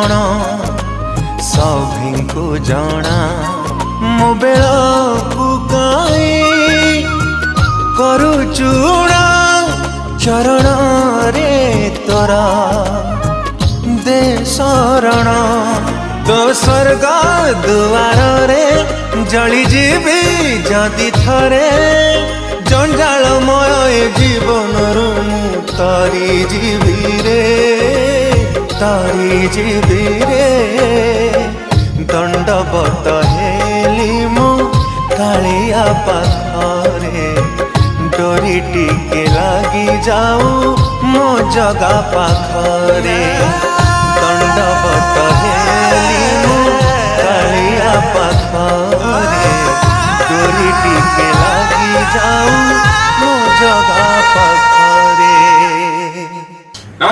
कण सभी को जना मो बेल को कई करुचूड़ा चरण रे तोरा दे शरण तो स्वर्ग दुआर रे जली जीवी जदि थरे जंजालमय जीवन तारी जीवी रे दंडवत हेली मु कालिया पाखरे डोरी टिके लागी जाऊ मो जगा पाखरे दंडवत हेली मु कालिया पाखरे डोरी टिके लागी जाऊ मो जगा